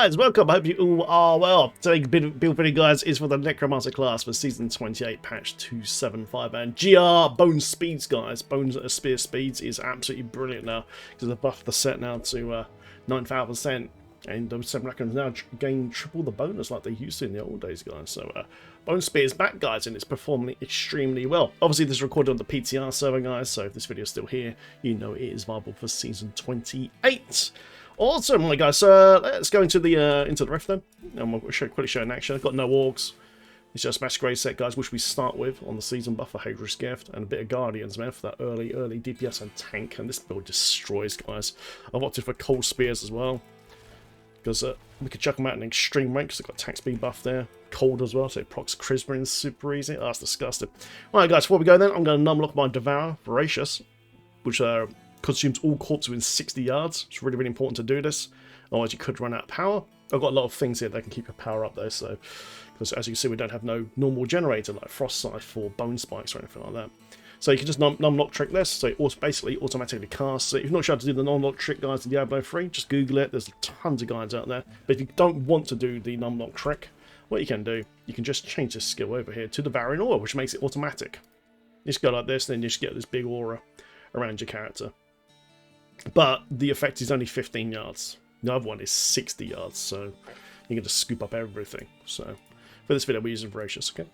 guys, welcome. I hope you all are well. Today's build video, guys, is for the Necromancer class for Season 28, Patch 2.7.5. And GR Bone Speeds, guys. Bones Spear Speeds is absolutely brilliant now, because they've buffed the set now to 9,000%. And those 7 Necrons now gain triple the bonus like they used to in the old days, guys. So, Bone Spear is back, guys, and it's performing extremely well. Obviously, this is recorded on the PTR server, guys, so if this video is still here, you know it is viable for Season 28. Awesome, right, guys, let's go into the rift then. And we'll quickly show in action. I've got no orcs. It's just Masquerade set, guys, which we start with on the season buff for Hager's Gift, and a bit of Guardians, man, for that early DPS and tank. And this build destroys, guys. I've opted for Cold Spears as well, because we could chuck them out in extreme rank, because they've got tank speed buff there. Cold as well, so it procs Charisma in super easy. Oh, that's disgusting. Alright, guys, before we go then, I'm going to numlock my Devour Voracious, which consumes all corpses within 60 yards. It's really, really important to do this, otherwise you could run out of power. I've got a lot of things here that can keep your power up though, so because as you can see, we don't have no normal generator like Frost Scythe or Bone Spikes or anything like that. So you can just numlock trick this, so it basically automatically casts. So if you're not sure how to do the numlock trick, guys, in Diablo 3, just Google it. There's tons of guides out there. But if you don't want to do the numlock trick, what you can do, you can just change this skill over here to the Devouring Aura, which makes it automatic. You just go like this, then you just get this big aura around your character. But the effect is only 15 yards. The other one is 60 yards, so you can just scoop up everything. So for this video, we're using Voracious, okay?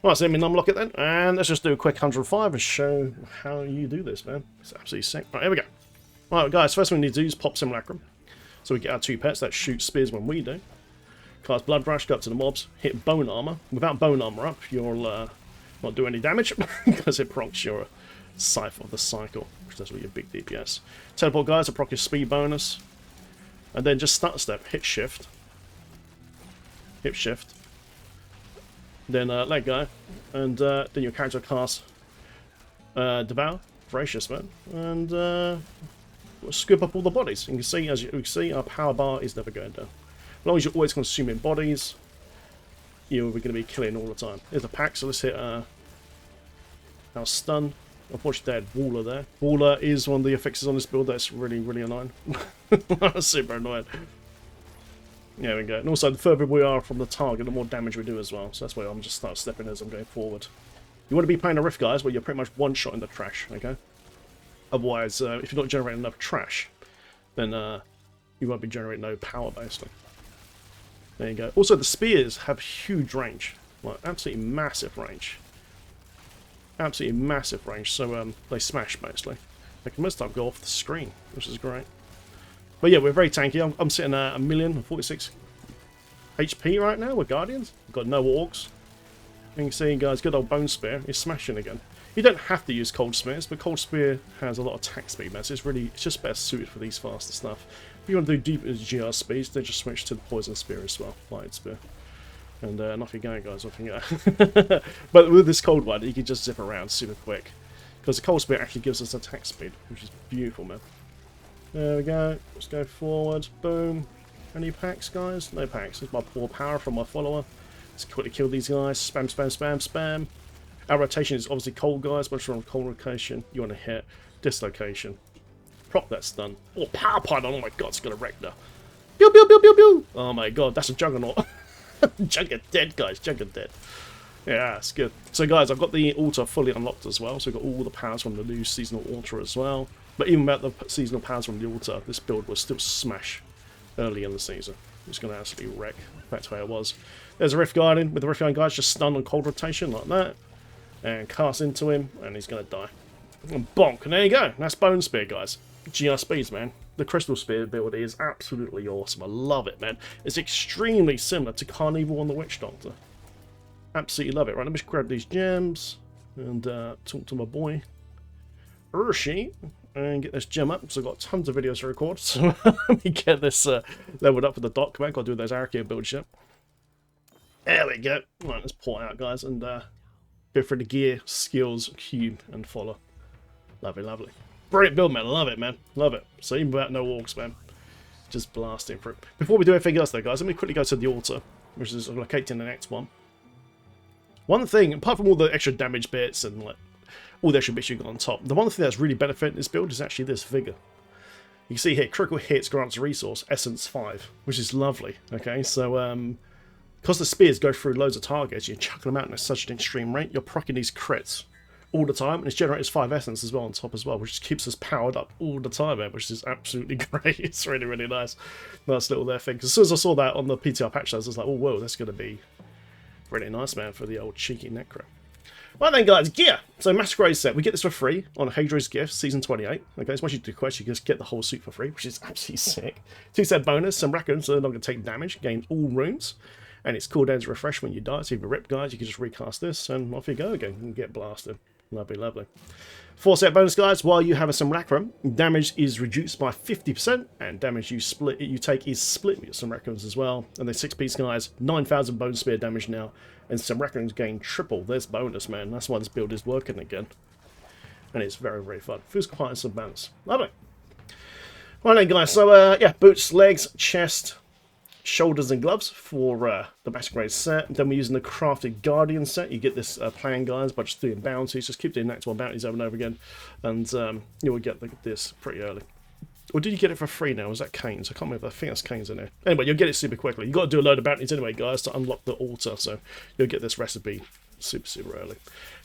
Right, so let me numlock it then, and let's just do a quick 105 and show how you do this, man. It's absolutely sick. Right, here we go. Right, guys, first thing we need to do is pop Simulacrum. So we get our 2 pets that shoot spears when we do. Cast Blood Rush, go up to the mobs, hit Bone Armor. Without Bone Armor up, you'll not do any damage, because it procs your Scythe of the Cycle, which does all your big DPS. Teleport, guys, to proc your speed bonus. And then just start step, hit shift. Hit shift. Then let go. And then your character casts Devour, Voracious, man. And we'll scoop up all the bodies. You can see, as you can see, our power bar is never going down. As long as you're always consuming bodies, you're going to be killing all the time. Here's a pack, so let's hit our stun. Unfortunately, they had Waller there. Waller is one of the effects on this build that's really, really annoying. Super annoying. There we go. And also, the further we are from the target, the more damage we do as well. So that's why I'm just start stepping as I'm going forward. You want to be playing a rift, guys, where you're pretty much one shot in the trash, okay? Otherwise, if you're not generating enough trash, then you won't be generating no power, basically. There you go. Also, the spears have huge range. Like, absolutely massive range. Absolutely massive range, so they smash, basically. They can most of the time go off the screen, which is great. But yeah, we're very tanky. I'm sitting at 1,046 HP right now with Guardians. We've got no orcs. You can see, guys, good old Bone Spear is smashing again. You don't have to use Cold Spears, but Cold Spear has a lot of attack speed, man. So it's just better suited for these faster stuff. If you want to do deep GR speeds, then just switch to the Poison Spear as well, Light Spear. And off you go, guys, off you go. But with this cold one, you can just zip around super quick. Because the Cold Spear actually gives us attack speed, which is beautiful, man. There we go. Let's go forward. Boom. Any packs, guys? No packs. This is my poor power from my follower. Let's quickly kill these guys. Spam, spam, spam, spam. Our rotation is obviously cold, guys. But if you're on cold location, you want to hit Dislocation. Proc that stun. Oh, Power Python. Oh my god, it's going to wreck now. Pew, pew, pew, pew, pew. Oh my god, that's a Juggernaut. Jugger dead, guys. Jugger dead. Yeah, it's good. So, guys, I've got the altar fully unlocked as well. So, we've got all the powers from the new seasonal altar as well. But even without the seasonal powers from the altar, this build will still smash early in the season. It's going to absolutely wreck. That's the way it was. There's a Rift Guardian. With the Rift Guardian, guys, just stun on cold rotation like that. And cast into him, and he's going to die. And bonk. And there you go. That's Bone Spear, guys. GR speeds, man. The Crystal Spear build is absolutely awesome. I love it, man. It's extremely similar to Carnival on the Witch Doctor. Absolutely love it. Right, let me just grab these gems and talk to my boy Urshi and get this gem up. So I've got tons of videos to record. So let me get this leveled up for the dock. I've got to do those Arachia builds yet. There we go. Right, let's pull it out, guys, and go for the gear, skills, cube, and follow. Lovely, lovely. Brilliant build, man. Love it, man. Love it. So even without no orcs, man. Just blasting for it. Before we do anything else, though, guys, let me quickly go to the altar, which is located in the next one. One thing, apart from all the extra damage bits and like all the extra bits you got on top, the one thing that's really benefiting this build is actually this vigor. You can see here, critical hits grants a resource, Essence 5, which is lovely. Okay, so because the spears go through loads of targets, you're chucking them out at such an extreme rate, you're proccing these crits all the time, and it's generates 5 essence as well on top as well, which keeps us powered up all the time, man, which is absolutely great. It's really, really nice. Nice little thing. Because as soon as I saw that on the PTR patch, I was like, oh, whoa, that's going to be really nice, man, for the old cheeky Necro. Right then, guys, gear. So Masquerade set, we get this for free on Hadra's Gift, Season 28. Okay, so once you do quest, you just get the whole suit for free, which is absolutely sick. 2-set bonus, some records, so they're not going to take damage, gain all runes. And its cooldowns refresh when you die. So if you're ripped, guys, you can just recast this, and off you go again and get blasted. Lovely, lovely. 4-set bonus, guys. While you have a Simulacrum, damage is reduced by 50%, and damage you take is split with some Simulacrums as well. And then 6-piece, guys, 9,000 bone spear damage now, and Simulacrums gain triple. There's bonus, man. That's why this build is working again, and it's very, very fun. Feels quite some balance. Lovely. Right then, guys. So yeah, boots, legs, chest, shoulders and gloves for the Masquerade set. Then we're using the crafted Guardian set. You get this plan, guys, by just doing bounties. Just keep doing actual bounties over and over again, and you will get this pretty early. Or did you get it for free now? Was that Canes? I can't remember. I think that's Canes in there. Anyway, you'll get it super quickly. You've got to do a load of bounties anyway, guys, to unlock the altar, so you'll get this recipe super, super early.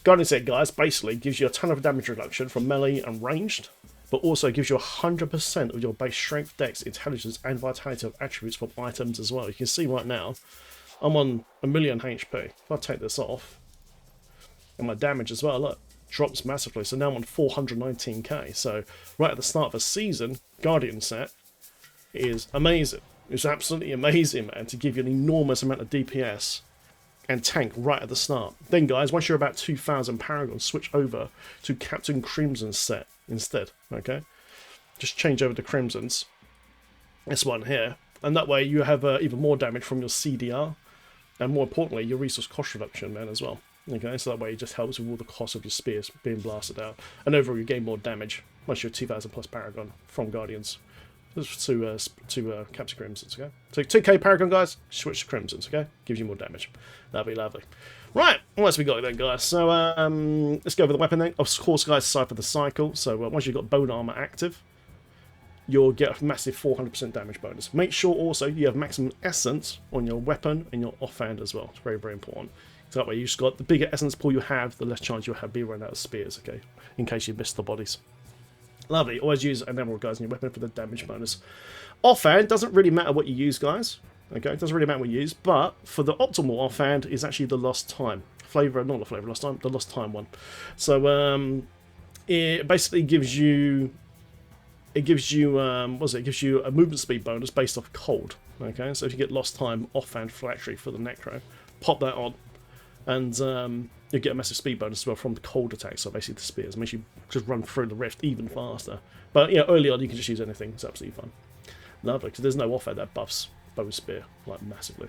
Guardian set, guys, basically gives you a ton of damage reduction from melee and ranged, but also gives you 100% of your base strength, dex, intelligence, and vitality of attributes from items as well. You can see right now, I'm on 1,000,000 HP. If I take this off, and my damage as well, look, drops massively. So now I'm on 419k. So right at the start of a season, Guardian set is amazing. It's absolutely amazing, man, to give you an enormous amount of DPS and tank right at the start. Then, guys, once you're about 2,000 Paragon, switch over to Captain Crimson's set instead, okay? Just change over to Crimson's, this one here, and that way you have even more damage from your CDR, and more importantly, your resource cost reduction, man, as well. Okay, so that way it just helps with all the cost of your spears being blasted out, and overall you gain more damage once you're 2,000 plus Paragon from Guardians to Captain Crimson's, okay? So 2k Paragon, guys, switch to Crimson's, okay? Gives you more damage. That'd be lovely. Right, what else we got then, guys? So let's go over the weapon then. Of course, guys, Cypher the Cycle. So once you've got Bone Armor active, you'll get a massive 400% damage bonus. Make sure also you have maximum essence on your weapon and your offhand as well. It's very, very important. So that way you've just got the bigger essence pool you have, the less chance you'll have be run out of spears, okay? In case you miss the bodies. Lovely. Always use an emerald, guys, in your weapon for the damage bonus. Offhand doesn't really matter what you use, guys. Okay, it doesn't really matter what you use, but for the optimal offhand is actually the lost time flavor, not the flavor lost time, the lost time one. So it basically gives you what is it? It gives you a movement speed bonus based off cold. Okay, so if you get lost time offhand factory for the Necro, pop that on, and you get a massive speed bonus as well from the cold attack. So basically the spears makes you just run through the rift even faster. But yeah, early on you can just use anything. It's absolutely fun. Lovely, because there's no offhand that buffs bow spear like massively.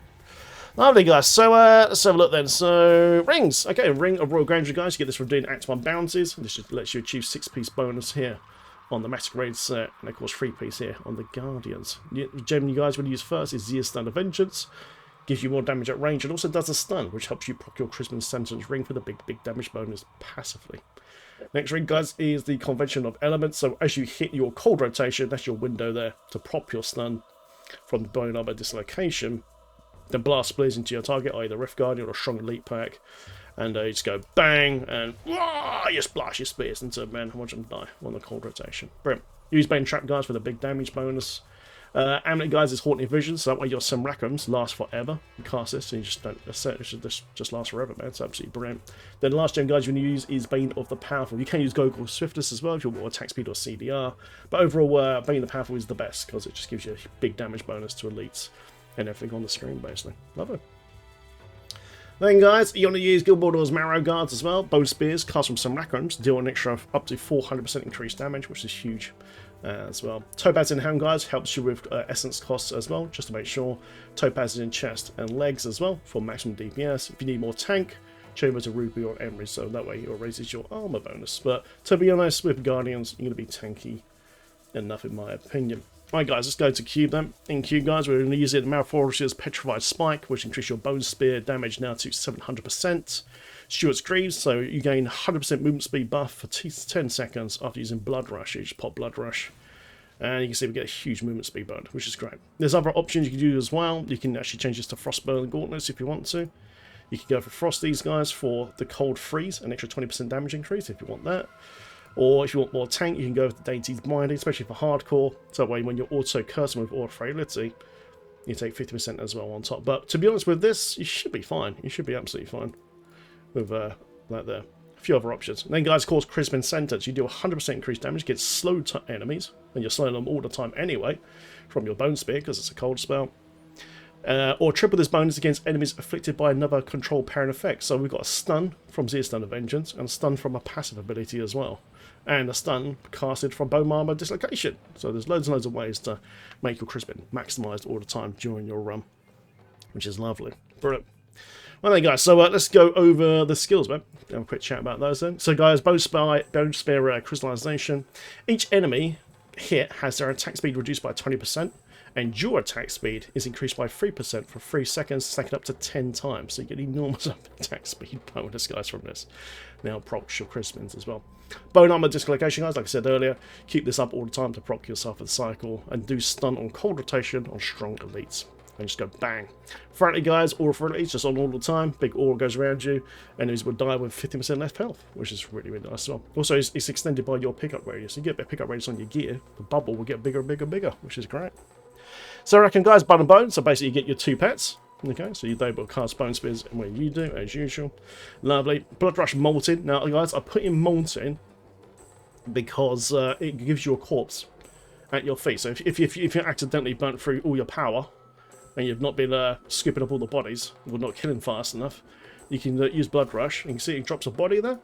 Lovely, guys. So let's have a look then. So rings. Okay, ring of Royal Grandeur, guys. You get this from doing Act 1 bounties. This just lets you achieve 6-piece bonus here on the Masquerade set, and of course 3-piece here on the Guardians. The gem you guys want to use first is Zea's Stun of Vengeance. Gives you more damage at range, and also does a stun, which helps you proc your Christmas Sentence ring for the big damage bonus passively. Next ring, guys, is the Convention of Elements. So as you hit your cold rotation, that's your window there to prop your stun from the Bone Armor Dislocation. Then blast spears into your target, either Rift Guardian or Strong Elite pack. And you just go bang, and you splash your spears into a man and watch them die on the cold rotation. Brilliant. Use Bane Trap, guys, for the big damage bonus. Amulet, guys, is Haunting Vision, so that way your Simulacrums last forever. You cast this and you just don't set, it should just last forever, man. It's absolutely brilliant. Then the last gem, guys, you want to use is Bane of the Powerful. You can use Gogol Swiftness as well if you want more attack speed or CDR, but overall, Bane of the Powerful is the best because it just gives you a big damage bonus to elites and everything on the screen, basically. Love it. Then, guys, you want to use Gilbordor's Marrow Guards as well. Bone Spears, cast from Simulacrums, deal an extra up to 400% increased damage, which is huge as well. Topaz in hand, guys, helps you with essence costs as well, just to make sure. Topaz is in chest and legs as well for maximum DPS. If you need more tank, change over to Ruby or Emery, so that way it raises your armor bonus. But to be honest, with Guardians, you're going to be tanky enough, in my opinion. Alright, guys, let's go to Cube then. In Cube, guys, we're going to use it Malforce's Petrified Spike, which increases your Bone Spear damage now to 700%. Stuart's Greaves, so you gain 100% movement speed buff for 10 seconds after using Blood Rush. You just pop Blood Rush, And you can see we get a huge movement speed bone, which is great. There's other options you can do as well. You can actually change this to Frostburn Gauntlets if you want to. You can go for Frost these guys for the Cold Freeze, an extra 20% damage increase if you want that. Or if you want more tank, you can go with the Deity's Binding, especially for hardcore. So that way when you're auto cursing with Aura Frailty, you take 50% as well on top. But to be honest with this, you should be fine. You should be absolutely fine with that there. A few other options. And then guys, of course, Crispin Sentence. You do 100% increased damage, get slowed to enemies, and you're slowing them all the time anyway from your Bone Spear because it's a cold spell. Or triple this bonus against enemies afflicted by another control parent effect. So we've got a stun from Zia Stun of Vengeance, and a stun from a passive ability as well. And a stun casted from Bone Armor Dislocation. So there's loads and loads of ways to make your Crispin maximised all the time during your run, which is lovely. Brilliant. Well then guys, so let's go over the skills, man. Have a quick chat about those then. So guys, Bone Spear Crystallization. Each enemy hit has their attack speed reduced by 20%. And your attack speed is increased by 3% for 3 seconds, stacking up to 10 times. So you get enormous attack speed bonus, guys, from this. Now procs your Crispins as well. Bone Armor Dislocation, guys, like I said earlier, keep this up all the time to proc yourself with the cycle, and do stun on cold rotation on strong elites. And just go bang. Frantic, guys, Aura Frailty, just on all the time. Big aura goes around you. Enemies will die with 50% less health, which is really, really nice as well. Also, it's extended by your pickup radius. You get better pickup radius on your gear, the bubble will get bigger and bigger and bigger, which is great. So I reckon, guys, Bone and Bone. So basically you get your 2 pets. Okay, so you're able to cast Bone Spears when you do, as usual. Lovely. Blood Rush Molten. Now, guys, I put in Molten because it gives you a corpse at your feet. So if you accidentally burnt through all your power, and you've not been scooping up all the bodies, or not killing fast enough, you can use Blood Rush. You can see it drops a body there.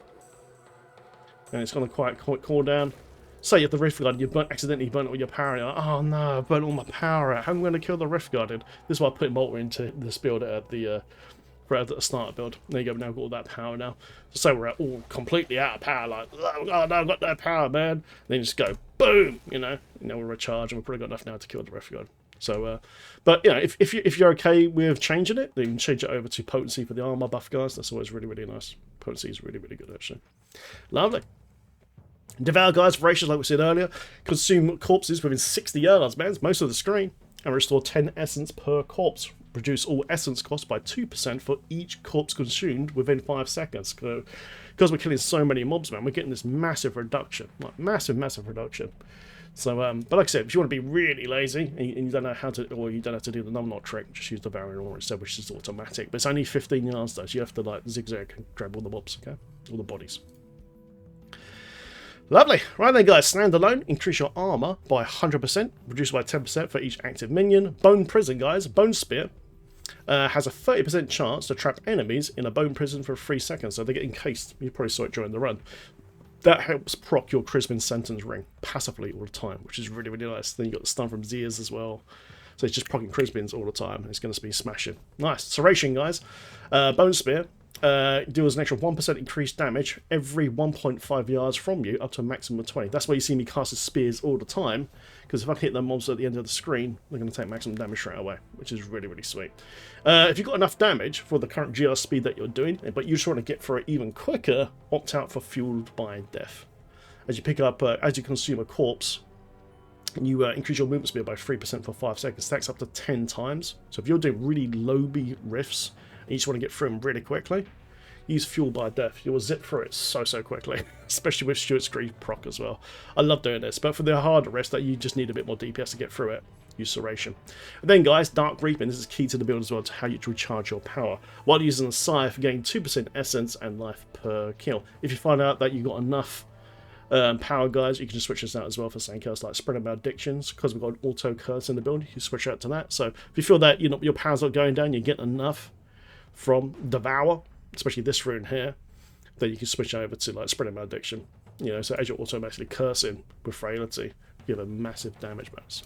And it's going to quite cool down. Say you have the Rift Guard, you accidentally burnt all your power, and you're like, oh no, I burnt all my power out. How am I going to kill the Rift Guard? This is why I put Molten into this build at the starter build. There you go, we've now got all that power now. So we're all completely out of power, like, oh no, I've got no power, man. And then you just go, boom, you know we're recharged, and we've probably got enough now to kill the Rift Guard. So, but you know, if you're okay with changing it, then you can change it over to potency for the armor buff, guys. That's always really, really nice. Potency is really, really good, actually. Lovely. Devour, guys, voracious, like we said earlier. Consume corpses within 60 yards, man. It's most of the screen. And restore 10 essence per corpse. Reduce all essence costs by 2% for each corpse consumed within 5 seconds. Because we're killing so many mobs, man, we're getting this massive reduction. Like, massive, massive reduction. So, but like I said, if you want to be really lazy and you don't know how to, or you don't have to do the numb-knot trick, just use the Devouring Aura instead, which is automatic. But it's only 15 yards though, so you have to like zigzag and grab all the mobs, okay? All the bodies. Lovely. Right then, guys, standalone, increase your armor by 100%, reduced by 10% for each active minion. Bone Prison, guys, Bone Spear has a 30% chance to trap enemies in a bone prison for 3 seconds, so they get encased. You probably saw it during the run. That helps proc your Crispin Sentence ring passively all the time, which is really, really nice. Then you got the stun from Zia's as well. So it's just proccing Crispins all the time. It's going to be smashing. Nice. Serration, guys. Bone Spear deals an extra 1% increased damage every 1.5 yards from you, up to a maximum of 20. That's why you see me cast spears all the time, because if I hit them mobs at the end of the screen, they're going to take maximum damage straight away, which is really, really sweet. If you've got enough damage for the current GR speed that you're doing, but you just want to get through it even quicker, opt out for Fueled by Death. As you pick up, as you consume a corpse, you increase your movement speed by 3% for 5 seconds, stacks up to 10 times. So if you're doing really low-B rifts, and you just want to get through them really quickly, use Fuel by Death. You will zip through it so quickly, especially with Stuart's Grief proc as well. I love doing this, but for the harder rest that you just need a bit more DPS to get through it, use Serration. And then, guys, Dark Reaping. This is key to the build as well, to how you recharge your power. While using a Scythe, gain 2% essence and life per kill. If you find out that you've got enough power, guys, you can just switch this out as well for saying curse like Spread of Maledictions, because we've got an auto curse in the build. You can switch out to that. So if you feel that your power's not going down, you're getting enough from Devour, especially this rune here, then you can switch over to like Spread of Malediction. You know, so as you're automatically cursing with Frailty, you have a massive damage bonus.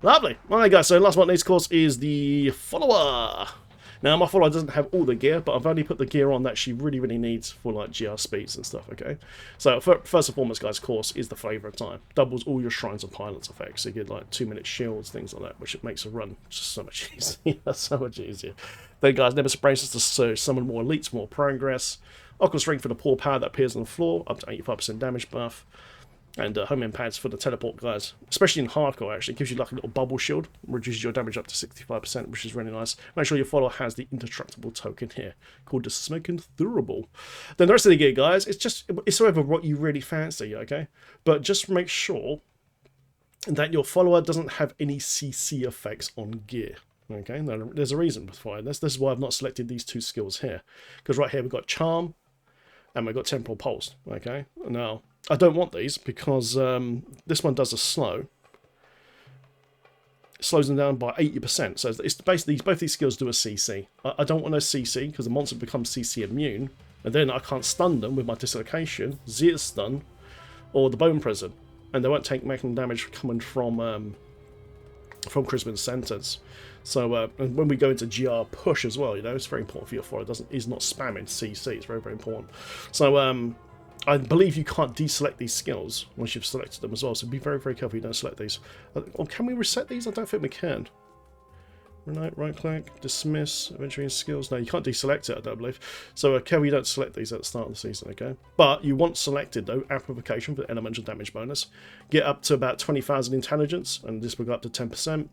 Lovely. Alright, guys, so last but not least, of course, is the follower. Now, my follower doesn't have all the gear, but I've only put the gear on that she really, really needs for like GR speeds and stuff, okay? So, first and foremost, guys, of course, is the Flavour of Time. Doubles all your Shrines of Pilot's effects. So you get like 2-minute shields, things like that, which it makes a run just so much easier. So much easier. Then, guys, Nemesis Braces to summon more elites, more progress. Oculus Ring for the poor power that appears on the floor, up to 85% damage buff. And homing pads for the teleport guys, especially in hardcore. Actually, it gives you like a little bubble shield, reduces your damage up to 65%, which is really nice. Make sure your follower has the indestructible token here, called the Smoking Thurable. Then the rest of the gear, guys, it's whatever what you really fancy, okay? But just make sure that your follower doesn't have any CC effects on gear. Okay, now there's a reason for this. This is why I've not selected these two skills here, because right here we've got Charm and we've got Temporal Pulse. Okay, now I don't want these because this one does a slow. It slows them down by 80%. So it's basically both these skills do a CC. I don't want a CC because the monster becomes CC immune, and then I can't stun them with my Dislocation, Zeta Stun, or the Bone Prison, and they won't take maximum damage coming from Crispin's sentence. So and when we go into GR push as well, you know, it's very important for your follower. Is not spamming CC. It's very, very important. So I believe you can't deselect these skills once you've selected them as well. So be very, very careful you don't select these. Or can we reset these? I don't think we can. Right click, dismiss, eventually skills. No, you can't deselect it, I don't believe. So careful you don't select these at the start of the season, okay? But you want selected though, amplification for elemental damage bonus. Get up to about 20,000 intelligence, and this will go up to 10%.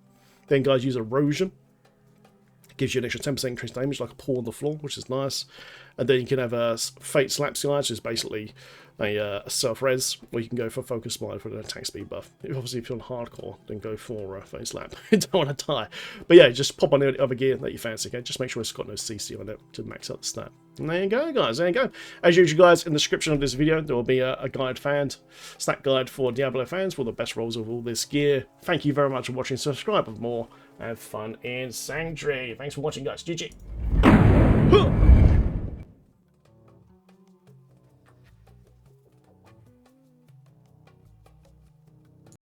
Then guys, use erosion. It gives you an extra 10% increased damage, like a paw on the floor, which is nice. And then you can have a Fate Slaps guys, which is basically a self-res, where you can go for Focus Smite for an attack speed buff. Obviously, if you're on hardcore, then go for Fate Slap. You don't want to die. But yeah, just pop on the other gear that you fancy, okay? Just make sure it's got no CC on it to max out the stat. And there you go, guys. There you go. As usual, guys, in the description of this video, there will be a guide stat guide for Diablo fans for the best rolls of all this gear. Thank you very much for watching. Subscribe for more. Have fun in Sanctuary. Thanks for watching, guys. GG.